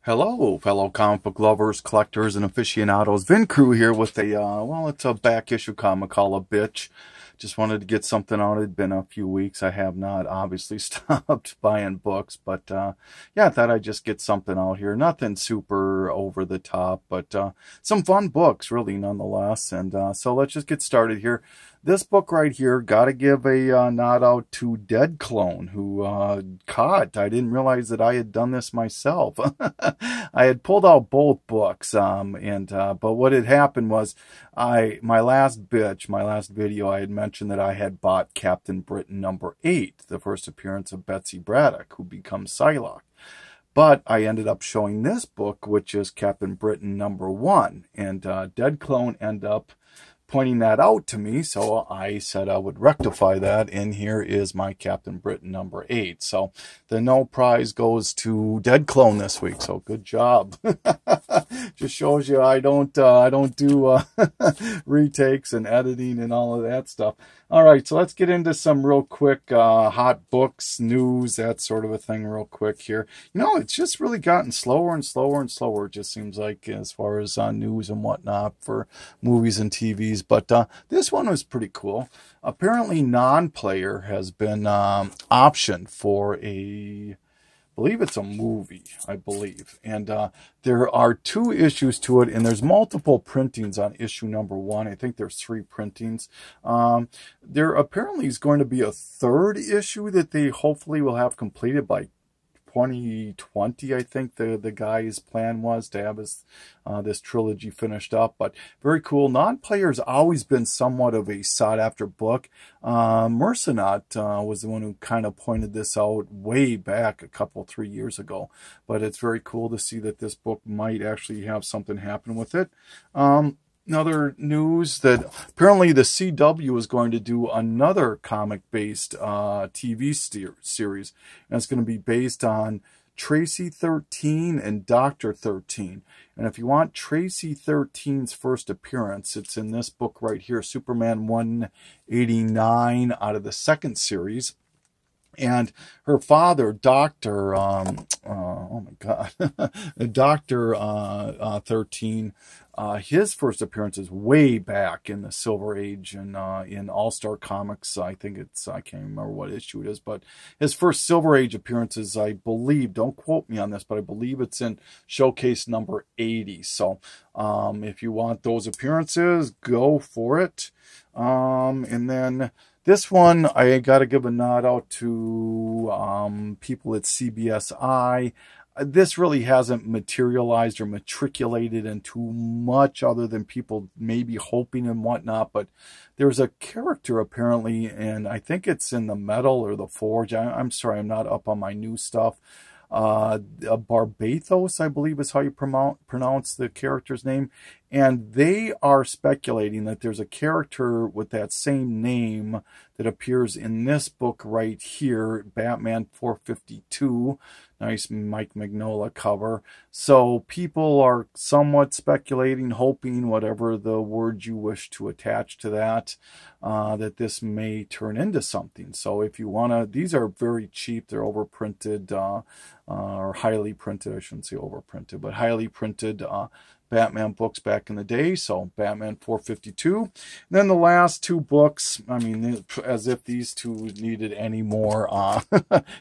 Hello, fellow comic book lovers, collectors, and aficionados. Vin Crew here with a, well, it's a back issue comic called BICH. Just wanted to get something out. It'd been a few weeks. I have not obviously stopped buying books, but yeah, I thought I'd just get something out here. Nothing super over the top, but some fun books, really, nonetheless. And so let's just get started here. This book right here, got to give a nod out to Dead Clone, who caught. I didn't realize that I had done this myself. I had pulled out both books, but what had happened was, my last video, I had mentioned that I had bought Captain Britain #8, the first appearance of Betsy Braddock, who becomes Psylocke. But I ended up showing this book, which is Captain Britain #1, and Dead Clone ended up pointing that out to me, so I said I would rectify that, and here is my Captain Britain #8. So the no prize goes to Dead Clone this week, so good job. Just shows you I don't do retakes and editing and all of that stuff. All right, so let's get into some real quick hot books, news, that sort of a thing real quick here. You know, it's just really gotten slower and slower and slower, it just seems like, as far as news and whatnot for movies and TVs. But this one was pretty cool. Apparently, Non-Player has been optioned for I believe it's a movie, I believe. And there are 2 issues to it, and there's multiple printings on issue #1. I think there's 3 printings. There apparently is going to be a 3rd issue that they hopefully will have completed by 2020, I think the guy's plan was to have his this trilogy finished up. But very cool. Non-Player's always been somewhat of a sought-after book. Mercenaut was the one who kind of pointed this out way back a couple, 3 years ago. But it's very cool to see that this book might actually have something happen with it. Another news that apparently the CW is going to do another comic-based TV series, and it's going to be based on Tracy 13 and Dr. 13. And if you want Tracy 13's first appearance, it's in this book right here, Superman 189 out of the 2nd series. And her father, Dr. Oh my God, Dr. 13, his first appearance is way back in the Silver Age and in All-Star Comics. I think it's, I can't remember what issue it is, but his first Silver Age appearances, I believe, don't quote me on this, but I believe it's in Showcase #80. So if you want those appearances, go for it. And then this one, I got to give a nod out to people at CBSI. This really hasn't materialized or matriculated into much other than people maybe hoping and whatnot. But there's a character apparently, and I think it's in the Metal or the Forge. I'm sorry, I'm not up on my new stuff. Barbathos, I believe is how you pronounce the character's name. And they are speculating that there's a character with that same name that appears in this book right here, Batman 452. Nice Mike Mignola cover. So people are somewhat speculating, hoping, whatever the word you wish to attach to that, that this may turn into something. So if you want to, these are very cheap. They're overprinted, or highly printed. I shouldn't say overprinted, but highly printed Batman books back in the day. So Batman 452. And then the last 2 books, I mean, as if these 2 needed any more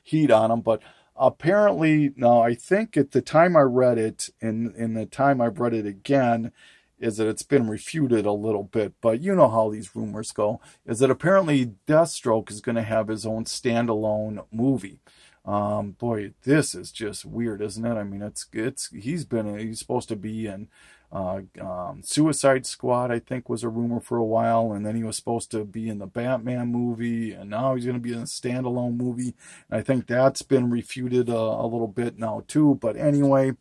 heat on them, but apparently, now I think at the time I read it, and in the time I've read it again, is that it's been refuted a little bit, but you know how these rumors go, is that apparently Deathstroke is going to have his own standalone movie. Boy, this is just weird, isn't it? I mean, he's supposed to be in Suicide Squad, I think was a rumor for a while, and then he was supposed to be in the Batman movie, and now he's going to be in a standalone movie. And I think that's been refuted a little bit now too, but anyway,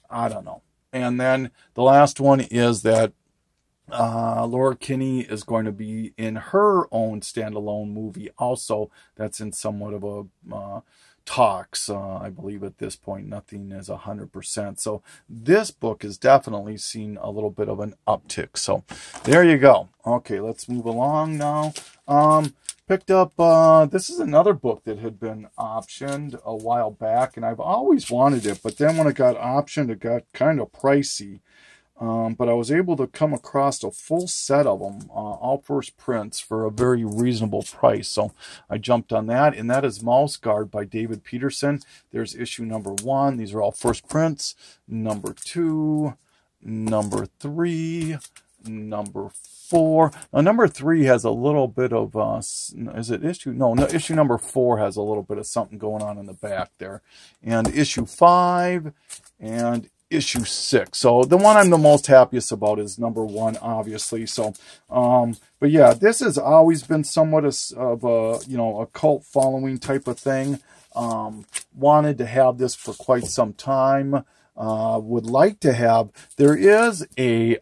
I don't know. And then the last one is that Laura Kinney is going to be in her own standalone movie also. That's in somewhat of a talks. I believe at this point, nothing is 100%. So this book has definitely seen a little bit of an uptick. So there you go. Okay, let's move along now. Picked up, this is another book that had been optioned a while back, and I've always wanted it, but then when it got optioned, it got kind of pricey. But I was able to come across a full set of them, all first prints, for a very reasonable price. So I jumped on that, and that is Mouthguard by David Peterson. There's issue number 1. These are all first prints. Number 2, number 3, number 4. Now, number 3 has a little bit of, is it issue? No, issue number 4 has a little bit of something going on in the back there. And issue 5 and issue 6. So the one I'm the most happiest about is number 1, obviously. So, but yeah, this has always been somewhat of a, you know, a cult following type of thing. Wanted to have this for quite some time. Would like to have, there is a,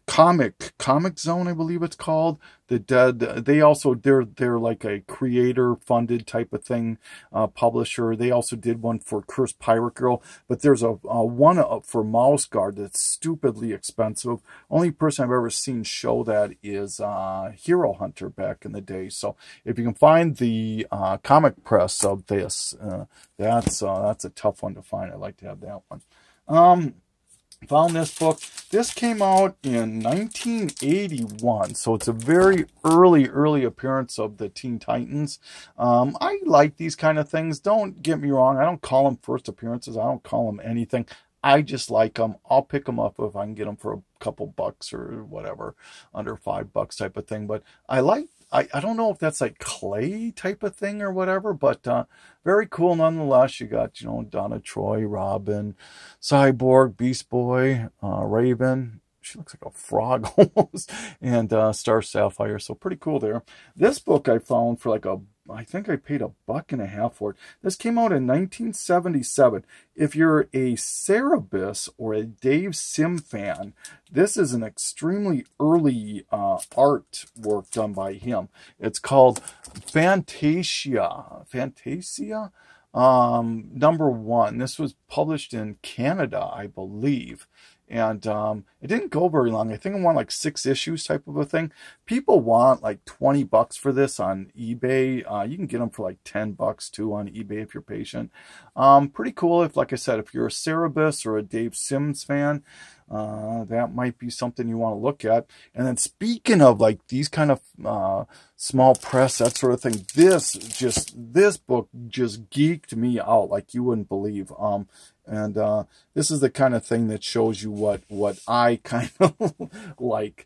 Comic Zone, I believe it's called. They're like a creator funded type of thing, publisher. They also did one for Cursed Pirate Girl, but there's a one for Mouthguard that's stupidly expensive. Only person I've ever seen show that is Hero Hunter back in the day. So if you can find the comic press of this, that's a tough one to find. I'd like to have that one. Found this book. This came out in 1981, so it's a very early appearance of the Teen Titans. I like these kind of things. Don't get me wrong. I don't call them first appearances. I don't call them anything. I just like them. I'll pick them up if I can get them for a couple bucks or whatever, under $5 type of thing. But I don't know if that's like clay type of thing or whatever, but very cool nonetheless. You got, you know, Donna Troy, Robin, Cyborg, Beast Boy, Raven. She looks like a frog almost, and Star Sapphire. So pretty cool there. This book I found for like I think I paid $1.50 for it. This came out in 1977. If you're a Cerebus or a Dave Sim fan, this is an extremely early artwork done by him. It's called Fantasia. Number 1. This was published in Canada, I believe. And it didn't go very long. I think it won like 6 issues type of a thing. People want like $20 for this on eBay. You can get them for like $10 too on eBay if you're patient. Pretty cool. If, like I said, if you're a Cerebus or a Dave Sims fan, that might be something you want to look at. And then speaking of like these kind of small press, that sort of thing, this book just geeked me out like you wouldn't believe. And this is the kind of thing that shows you what I kind of like.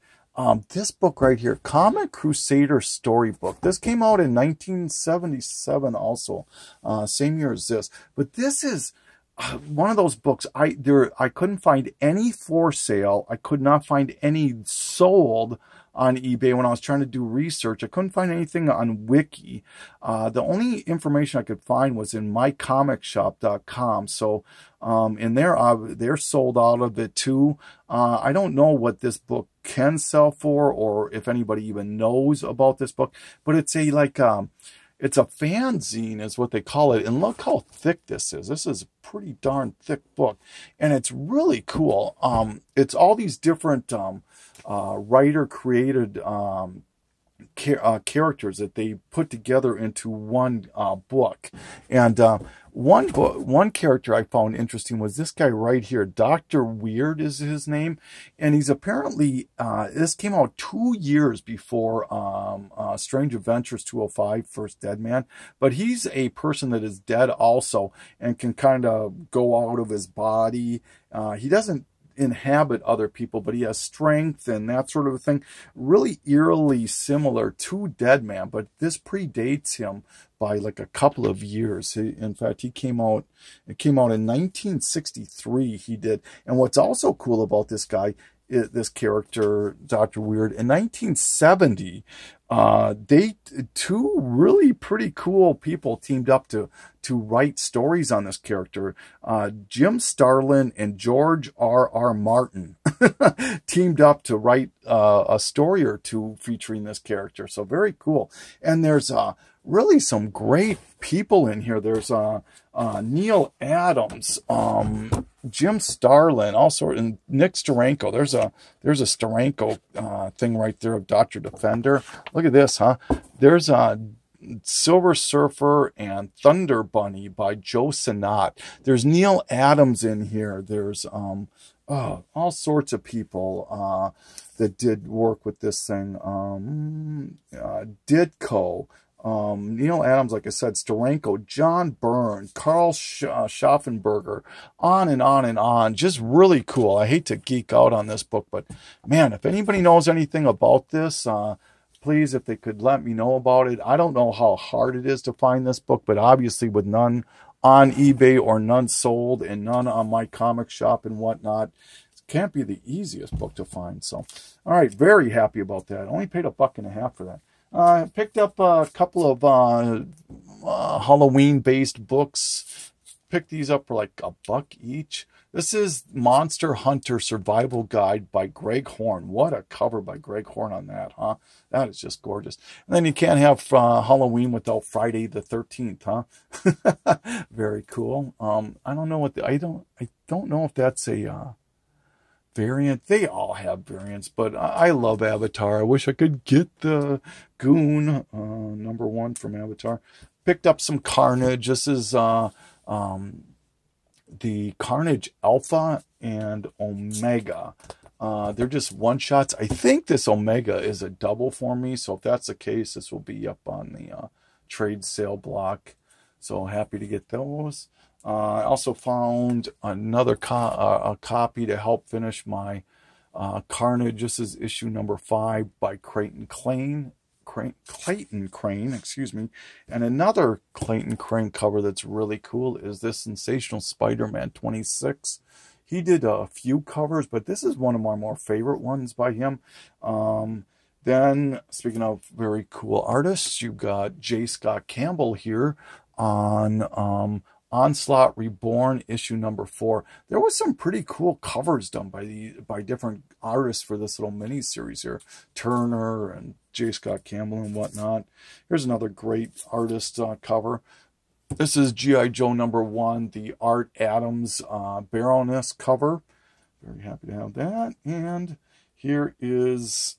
This book right here, Comic Crusader Storybook. This came out in 1977 also, same year as this. But this is one of those books I couldn't find any for sale. I could not find any sold on eBay when I was trying to do research. I couldn't find anything on Wiki. The only information I could find was in mycomicshop.com. So, and they're sold out of it too. I don't know what this book can sell for, or if anybody even knows about this book, but it's a it's a fanzine is what they call it. And look how thick this is. This is a pretty darn thick book. And it's really cool. It's all these different writer-created characters that they put together into one book. And one character I found interesting was this guy right here. Dr. Weird is his name, and he's apparently this came out 2 years before Strange Adventures 205, First Dead Man, but he's a person that is dead also and can kind of go out of his body. He doesn't inhabit other people, but he has strength and that sort of a thing. Really eerily similar to Dead Man, but this predates him by like a couple of years. In fact, it came out in 1963, he did. And what's also cool about this guy, this character, Dr. Weird, in 1970, two really pretty cool people teamed up to write stories on this character. Jim Starlin and George R.R. Martin teamed up to write a story or two featuring this character. So very cool. And there's really some great people in here. There's Neil Adams, Jim Starlin, all sorts, and Nick Steranko. There's a Steranko thing right there of Dr. Defender. Look at this, huh? There's Silver Surfer and Thunder Bunny by Joe Sinat. There's Neil Adams in here. There's all sorts of people that did work with this thing. Ditko. Neil Adams, like I said, Steranko, John Byrne, Carl Schaffenberger, on and on and on. Just really cool. I hate to geek out on this book, but man, if anybody knows anything about this, please, if they could let me know about it. I don't know how hard it is to find this book, but obviously with none on eBay or none sold and none on my comic shop and whatnot, it can't be the easiest book to find. So, all right, very happy about that. Only paid $1.50 for that. Picked up a couple of Halloween-based books. Picked these up for like $1 each. This is Monster Hunter Survival Guide by Greg Horn. What a cover by Greg Horn on that, huh? That is just gorgeous. And then you can't have Halloween without Friday the 13th, huh? Very cool. I don't know what I don't know if that's a variant. They all have variants, but I love Avatar. I wish I could get the Goon #1 from Avatar. Picked up some Carnage. This is the Carnage Alpha and Omega. They're just one-shots. I think this Omega is a double for me, so if that's the case, this will be up on the trade sale block. So happy to get those. I also found another copy to help finish my Carnage. This is issue #5 by Clayton Crane, excuse me. And another Clayton Crane cover that's really cool is this Sensational Spider-Man 26. He did a few covers, but this is one of my more favorite ones by him. Then, speaking of very cool artists, you got J. Scott Campbell here on Onslaught Reborn issue #4. There was some pretty cool covers done by different artists for this little mini series here. Turner and J. Scott Campbell and whatnot. Here's another great artist cover. This is G.I. Joe #1, the Art Adams Baroness cover. Very happy to have that. And here is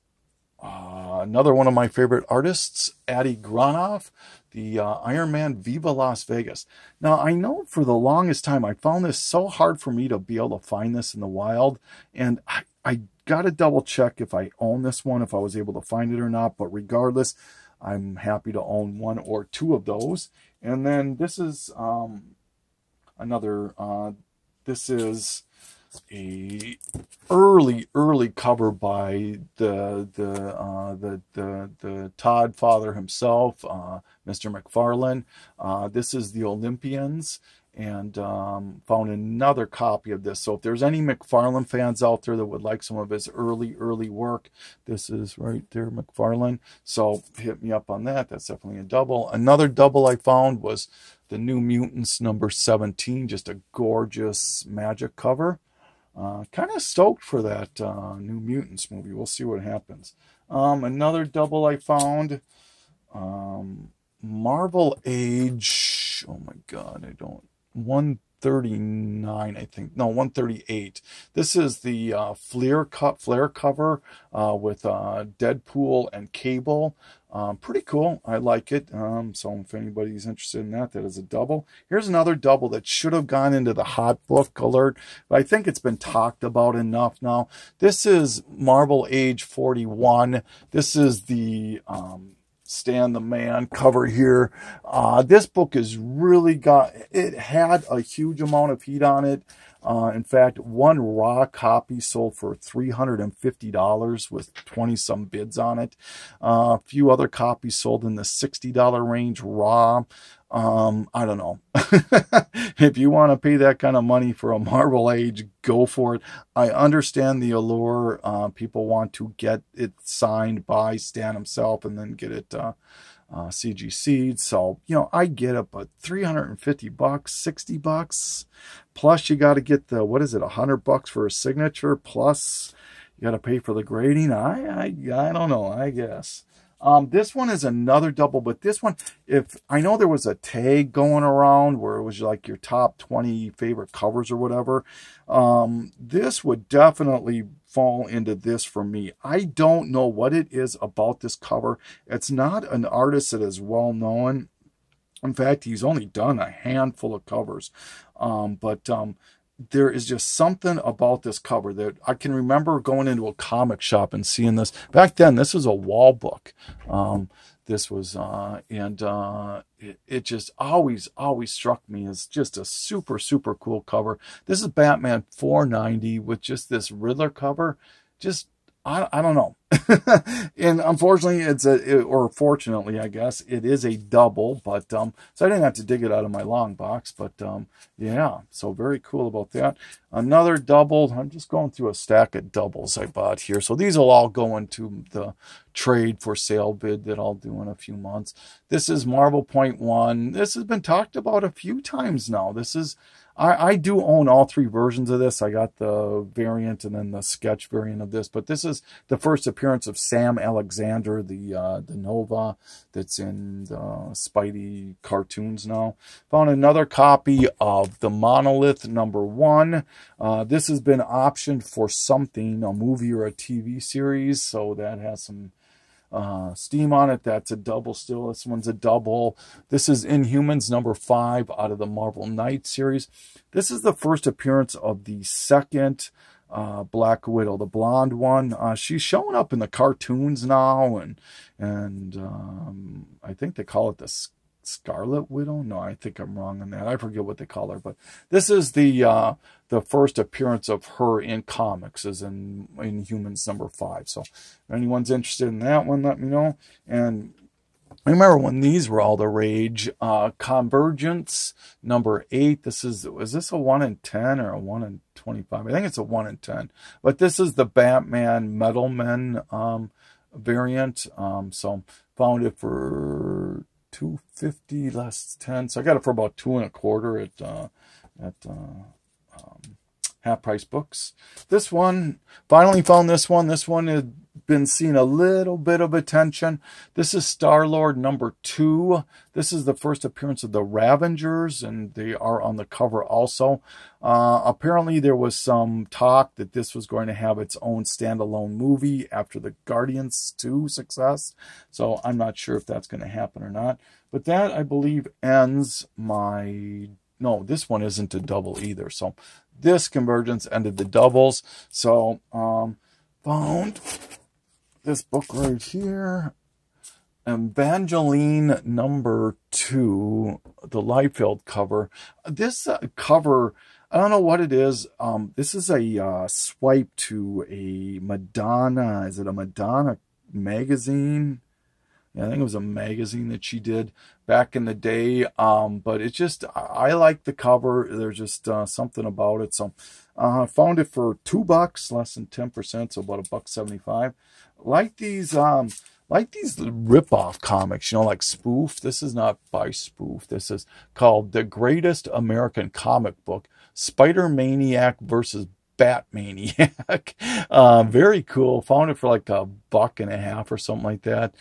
another one of my favorite artists, Adi Granoff, the Iron Man Viva Las Vegas. Now, I know for the longest time, I found this so hard for me to be able to find this in the wild. And I got to double check if I own this one, if I was able to find it or not. But regardless, I'm happy to own 1 or 2 of those. And then this is this is a early cover by the Todd father himself, Mr. McFarlane. This is the Olympians, and found another copy of this. So if there's any McFarlane fans out there that would like some of his early work, this is right there, McFarlane. So hit me up on that. That's definitely a double. Another double I found was the New Mutants #17, just a gorgeous magic cover. Kind of stoked for that New Mutants movie. We'll see what happens. Another double I found, Marvel Age, oh my god, 139, I think. No, 138. This is the Flare cover with Deadpool and Cable. Pretty cool. I like it. So if anybody's interested in that, that is a double. Here's another double that should have gone into the hot book alert, but I think it's been talked about enough now. This is Marvel Age 41. This is the Stan the Man cover here. This book is really it had a huge amount of heat on it. In fact, one raw copy sold for $350 with 20-some bids on it. A few other copies sold in the $60 range raw. I don't know. If you want to pay that kind of money for a Marvel Age, go for it. I understand the allure. People want to get it signed by Stan himself and then get it CGC'd. So, you know, I get it, but $350, $60, plus you got to get the, what is it, $100 for a signature, plus you got to pay for the grading. I don't know, I guess. This one is another double, but this one, if I know there was a tag going around where it was like your top 20 favorite covers or whatever, this would definitely fall into this for me. I don't know what it is about this cover. It's not an artist that is well known. In fact, he's only done a handful of covers, but there is just something about this cover that I can remember going into a comic shop and seeing this. Back then, this was a wall book. This was, it just always struck me as just a super, super cool cover. This is Batman 490 with just this Riddler cover. Just, I don't know. And unfortunately, or fortunately, I guess, it is a double, but, so I didn't have to dig it out of my long box, but, yeah, so very cool about that. Another double, I'm just going through a stack of doubles I bought here. So these will all go into the trade for sale bid that I'll do in a few months. This is Marvel Point 1. This has been talked about a few times now. This is, I do own all three versions of this. I got the variant and then the sketch variant of this, but this is the first appearance of Sam Alexander, the Nova that's in the Spidey cartoons now. Found another copy of the Monolith #1. This has been optioned for something, a movie or a TV series, so that has some steam on it. That's a double still. This one's a double. This is Inhumans #5 out of the Marvel Knight series. This is the first appearance of the second Black Widow, the blonde one. She's showing up in the cartoons now, and I think they call it the Scarlet Widow. No, I think I'm wrong on that. I forget what they call her, but this is the first appearance of her in comics, is in Inhumans #5. So if anyone's interested in that one, let me know. And I remember when these were all the rage. Convergence #8. Is this a 1 in 10 or a 1 in 25? I think it's a 1 in 10. But this is the Batman Metal Men variant. So found it for $2.50 less 10. So I got it for about $2.25 at Half Price Books. This one, finally found this one. This one had been seeing a little bit of attention. This is Star-Lord #2. This is the first appearance of the Ravengers, and they are on the cover also. Apparently there was some talk that this was going to have its own standalone movie after the Guardians 2 success. So I'm not sure if that's going to happen or not. But that, I believe, ends my... No, this one isn't a double either. So this Convergence ended the doubles. So found this book right here, Evangeline #2, the Liefeld cover. This cover, I don't know what it is. This is a swipe to a Madonna. Is it a Madonna magazine? Yeah, I think it was a magazine that she did back in the day. But it's just, I like the cover. There's just something about it. So I found it for $2, less than 10%, so about $1.75. Like these rip-off comics, you know, like Spoof. This is not by Spoof. This is called The Greatest American Comic Book, Spider-Maniac versus Batmaniac. Very cool. Found it for like $1.50 or something like that.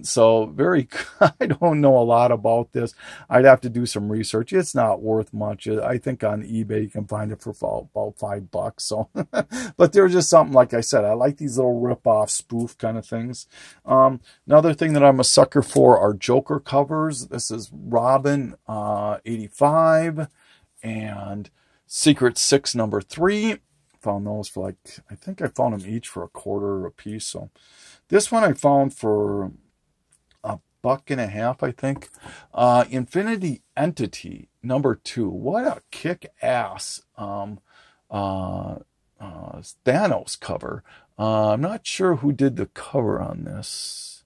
So very, I don't know a lot about this. I'd have to do some research. It's not worth much. I think on eBay you can find it for about $5. So, but there's just something, like I said, I like these little rip-off spoof kind of things. Another thing that I'm a sucker for are Joker covers. This is Robin 85 and Secret 6 #3. Found those for like, I think I found them each for $0.25 a piece. So this one I found for $1.50, I think. Infinity Entity #2. What a kick-ass Thanos cover. I'm not sure who did the cover on this,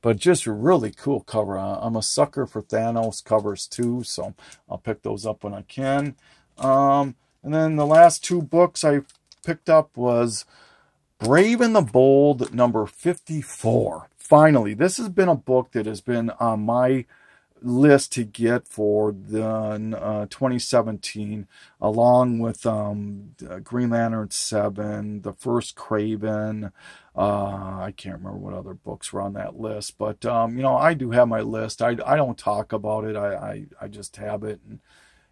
but just a really cool cover. I'm a sucker for Thanos covers too, so I'll pick those up when I can. And then the last two books I picked up was Brave and the Bold #54. Finally, this has been a book that has been on my list to get for the 2017, along with Green Lantern 7, the first Craven. I can't remember what other books were on that list, but you know, I do have my list. I don't talk about it. I just have it, and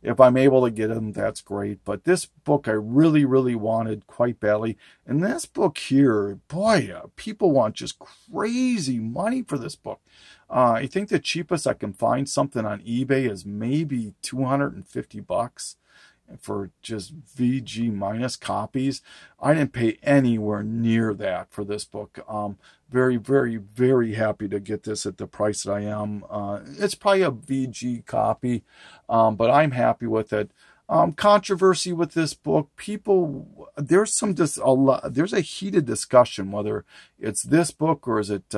if I'm able to get them, that's great. But this book I really, really wanted quite badly. And this book here, boy, people want just crazy money for this book. I think the cheapest I can find something on eBay is maybe $250 for just VG minus copies. I didn't pay anywhere near that for this book. Very, very, very happy to get this at the price that I am. It's probably a VG copy, but I'm happy with it. Controversy with this book, people, there's a heated discussion whether it's this book or is it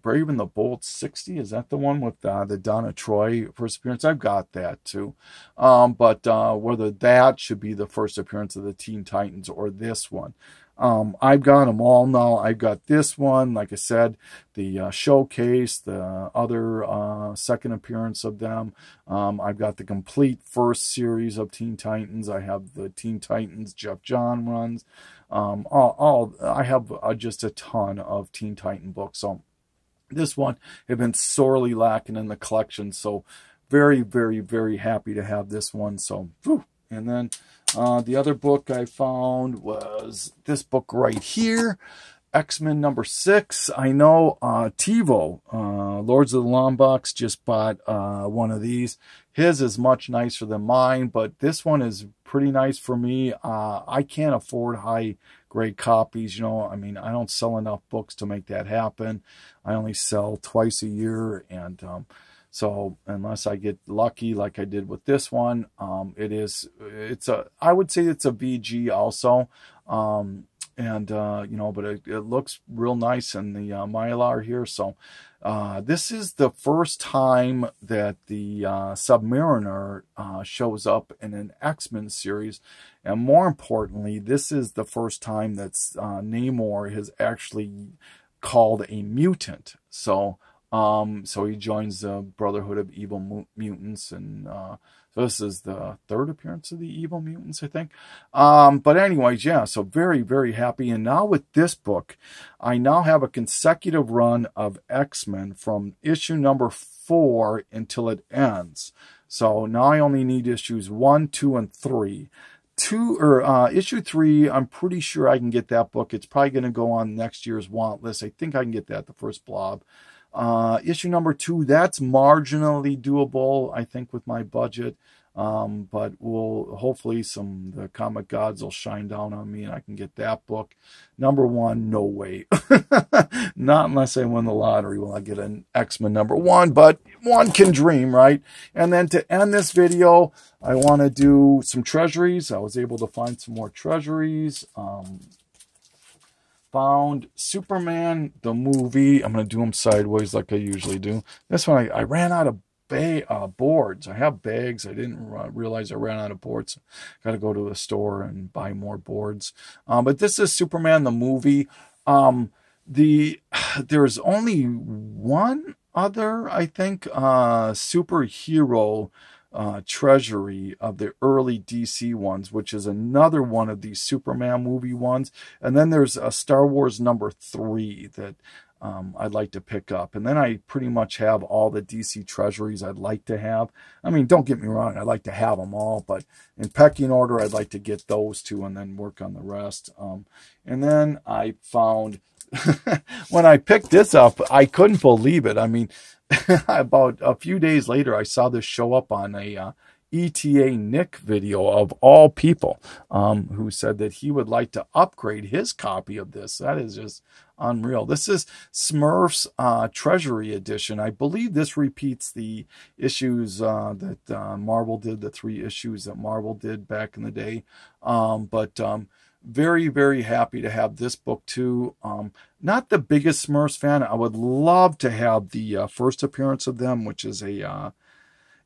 Brave and the Bold 60. Is that the one with the Donna Troy first appearance? I've got that too. But whether that should be the first appearance of the Teen Titans or this one. I've got them all now. I've got this one, like I said, the showcase, the other second appearance of them. I've got the complete first series of Teen Titans. I have the Teen Titans Jeff John runs. I have just a ton of Teen Titan books. So this one had been sorely lacking in the collection. So very, very, very happy to have this one. So, whew. And then the other book I found was this book right here, X-Men number 6. I know TiVo, Lords of the Long Box, just bought one of these. His is much nicer than mine, but this one is pretty nice for me. I can't afford high-grade copies. You know, I mean, I don't sell enough books to make that happen. I only sell twice a year, and so unless I get lucky like I did with this one, I would say it's a VG also. You know, but it looks real nice in the Mylar here. So this is the first time that the Submariner shows up in an X-Men series. And more importantly, this is the first time that Namor has actually called a mutant. So he joins the Brotherhood of Evil Mutants, and so this is the third appearance of the Evil Mutants, I think. But anyways, yeah, so very, very happy. And now with this book, I now have a consecutive run of X-Men from issue number 4 until it ends. So now I only need issues 1, 2, and 3. Issue 3, I'm pretty sure I can get that book. It's probably going to go on next year's want list. I think I can get that, the first blob. Issue number 2, that's marginally doable, I think, with my budget. But hopefully the comic gods will shine down on me and I can get that book. Number 1, no way. Not unless I win the lottery will I get an X-Men number 1, but one can dream, right? And then to end this video, I want to do some treasuries. I was able to find some more treasuries. Found Superman, the movie. I'm going to do them sideways like I usually do. This one, I ran out of boards. I have bags. I didn't realize I ran out of boards. Got to go to the store and buy more boards. But this is Superman, the movie. There's only one other, I think, superhero treasury of the early DC ones, which is another one of these Superman movie ones. And then there's a Star Wars number 3 that I'd like to pick up. And then I pretty much have all the DC treasuries I'd like to have. I mean, don't get me wrong, I'd like to have them all, but in pecking order, I'd like to get those 2 and then work on the rest. And then I found, when I picked this up, I couldn't believe it. I mean, about a few days later, I saw this show up on a ETA Nick video of all people, who said that he would like to upgrade his copy of this. That is just unreal. This is Smurfs Treasury Edition. I believe this repeats the issues that Marvel did, the 3 issues that Marvel did back in the day. Very, very happy to have this book too. Not the biggest Smurfs fan. I would love to have the first appearance of them, which is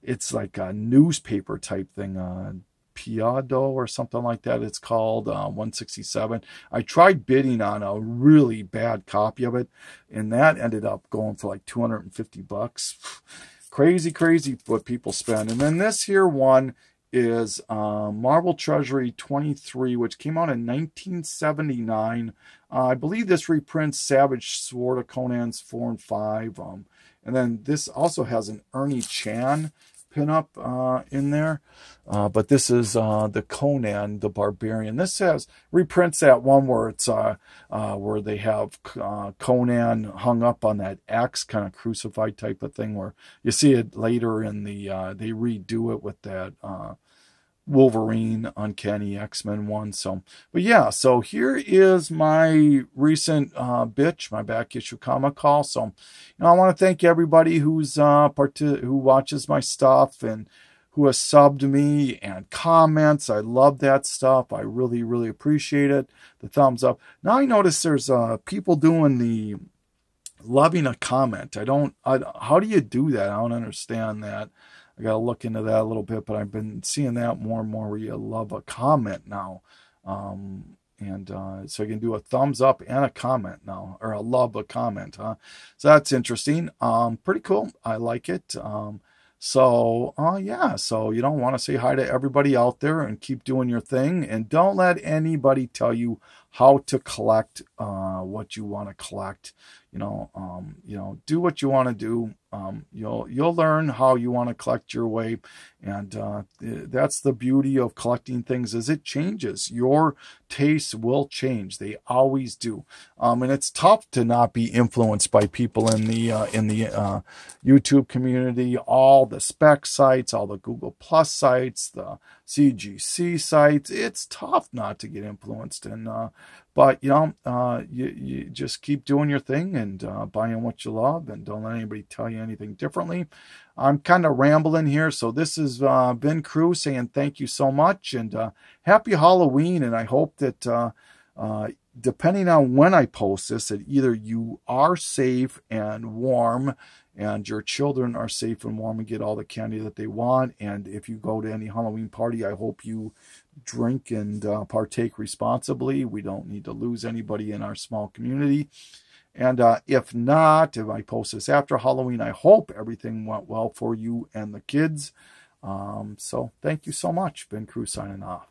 it's like a newspaper type thing. Piado or something like that. It's called 167. I tried bidding on a really bad copy of it, and that ended up going for like 250 bucks. Crazy, crazy what people spend. And then this here one is Marvel Treasury 23, which came out in 1979. I believe this reprints Savage Sword of Conan's 4 and 5. And then this also has an Ernie Chan pinup in there. But this is the Conan the Barbarian. This has reprints that one where it's where they have Conan hung up on that axe, kind of crucified type of thing, where you see it later in the they redo it with that Wolverine Uncanny X-Men one. So, but yeah, so here is my recent bitch, my back issue comic haul. So, you know, I want to thank everybody who's who watches my stuff and who has subbed me and comments. I love that stuff. I really, really appreciate it. The thumbs up. Now I notice there's people doing the loving a comment. How do you do that? I don't understand that. I got to look into that a little bit, but I've been seeing that more and more where you love a comment now. So you can do a thumbs up and a comment now, or a love a comment, huh? So that's interesting. Pretty cool. I like it. Yeah, so you don't want to say hi to everybody out there and keep doing your thing, and don't let anybody tell you how to collect what you want to collect. You know, do what you want to do. You'll learn how you want to collect your way, and that's the beauty of collecting things, is it changes. Your tastes will change. They always do. And it's tough to not be influenced by people in the YouTube community, all the spec sites, all the Google Plus sites, the CGC sites. It's tough not to get influenced, and but you know, you just keep doing your thing and buying what you love, and don't let anybody tell you anything differently. I'm kind of rambling here, so this has been Crew saying thank you so much, and happy Halloween. And I hope that depending on when I post this, that either you are safe and warm, and your children are safe and warm and get all the candy that they want. And if you go to any Halloween party, I hope you drink and partake responsibly. We don't need to lose anybody in our small community. And if not, if I post this after Halloween, I hope everything went well for you and the kids. So thank you so much. Ben Crew signing off.